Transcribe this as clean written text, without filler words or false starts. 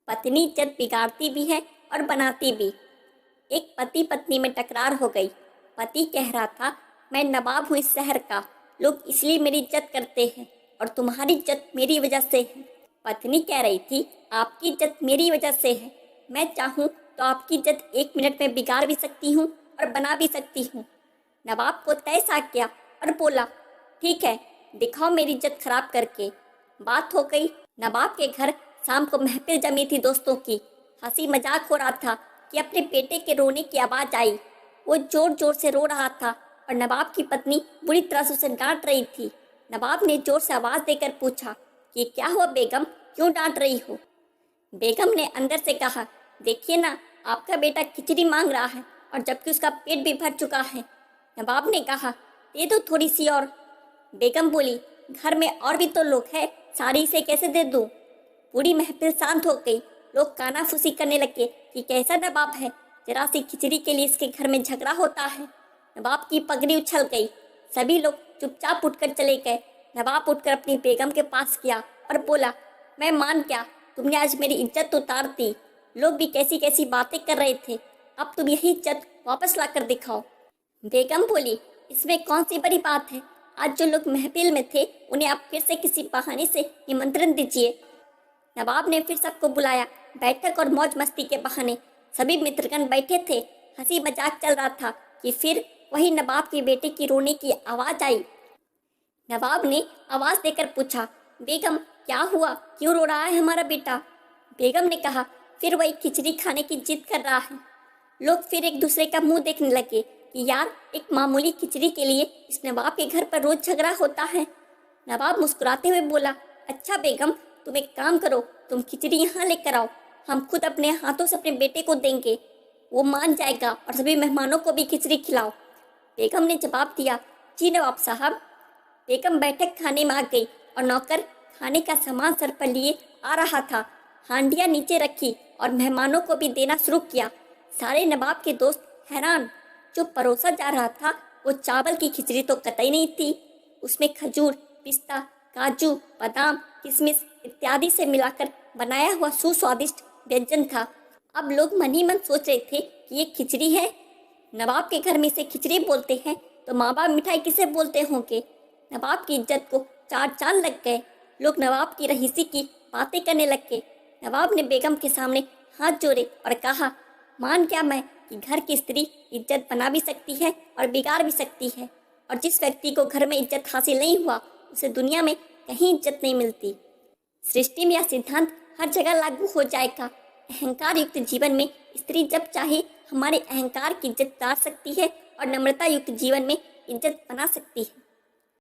पत्नी इज्जत बिगाड़ती भी है और बनाती भी। एक पति पत्नी में टकरार हो गई। पति कह रहा था, मैं नवाब हूँ इस शहर का, लोग इसलिए मेरी इज्जत करते हैं और तुम्हारी इज्जत मेरी वजह से है। पत्नी कह रही थी, आपकी इज्जत मेरी वजह से है, मैं चाहूँ तो आपकी इज्जत 1 मिनट में बिगाड़ भी सकती हूँ और बना भी सकती हूँ। नवाब को तय आ गया और बोला, ठीक है, दिखाओ मेरी इज्जत खराब करके। बात हो गई। नवाब के घर शाम को महफिल जमी थी दोस्तों की। हंसी मजाक हो रहा था कि अपने बेटे के रोने की आवाज़ आई। वो जोर जोर से रो रहा था और नवाब की पत्नी बुरी तरह से उसे डांट रही थी। नवाब ने जोर से आवाज़ देकर पूछा कि क्या हुआ बेगम, क्यों डांट रही हो? बेगम ने अंदर से कहा, देखिए ना, आपका बेटा खिचड़ी मांग रहा है और जबकि उसका पेट भी भर चुका है। नवाब ने कहा, दे दो थोड़ी सी और। बेगम बोली, घर में और भी तो लोग हैं, सारी इसे कैसे दे दूँ? पूरी महफिल शांत हो गई। लोग कानाफूसी करने लगे कि कैसा नवाब है, जरा सी खिचड़ी के लिए इसके घर में झगड़ा होता है। नवाब की पगड़ी उछल गई। सभी लोग चुपचाप उठकर चले गए। नवाब उठकर अपनी बेगम के पास गया और बोला, मैं मान गया, तुमने आज मेरी इज्जत उतार दी। लोग भी कैसी कैसी बातें कर रहे थे, अब तुम यही इज्जत वापस ला कर दिखाओ। बेगम बोली, इसमें कौन सी बड़ी बात है? आज जो लोग महफिल में थे उन्हें आप फिर से किसी बहाने से निमंत्रण दीजिए। नवाब ने फिर सबको बुलाया। बैठक और मौज मस्ती के बहाने सभी मित्रगण बैठे थे। हंसी मजाक चल रहा था कि फिर वही नवाब के बेटे की रोने की आवाज़ आई। नवाब ने आवाज़ देकर पूछा, बेगम क्या हुआ, क्यों रो रहा है हमारा बेटा? बेगम ने कहा, फिर वही खिचड़ी खाने की जिद कर रहा है। लोग फिर एक दूसरे का मुंह देखने लगे कि यार, एक मामूली खिचड़ी के लिए इस नवाब के घर पर रोज झगड़ा होता है। नवाब मुस्कुराते हुए बोला, अच्छा बेगम, तुम एक काम करो, तुम खिचड़ी यहाँ लेकर आओ, हम खुद अपने हाथों से अपने बेटे को देंगे, वो मान जाएगा और सभी मेहमानों को भी खिचड़ी खिलाओ। बेगम ने जवाब दिया, जी नवाब साहब। बेगम बैठक खाने में आ गई और नौकर खाने का सामान सर पर लिए आ रहा था। हांडियाँ नीचे रखी और मेहमानों को भी देना शुरू किया। सारे नवाब के दोस्त हैरान। जो परोसा जा रहा था वो चावल की खिचड़ी तो कतई नहीं थी, उसमें खजूर, पिस्ता, काजू, बादाम, किशमिश इत्यादि से मिलाकर बनाया हुआ सुस्वादिष्ट व्यंजन था। अब लोग मन ही मन सोच रहे थे कि ये खिचड़ी है। नवाब के घर में इसे खिचड़ी बोलते हैं तो माँ बाप मिठाई किसे बोलते होंगे? नवाब की इज्जत को चार चांद लग गए। लोग नवाब की रहीसी की बातें करने लगे। नवाब ने बेगम के सामने हाथ जोड़े और कहा, मान क्या मैं कि घर की स्त्री इज्जत बना भी सकती है और बिगाड़ भी सकती है, और जिस व्यक्ति को घर में इज्जत हासिल नहीं हुआ उसे दुनिया में कहीं इज्जत नहीं मिलती। सृष्टि में यह सिद्धांत हर जगह लागू हो जाएगा। अहंकार युक्त जीवन में स्त्री जब चाहे हमारे अहंकार की इज्जत उतार सकती है और नम्रता युक्त जीवन में इज्जत बना सकती है।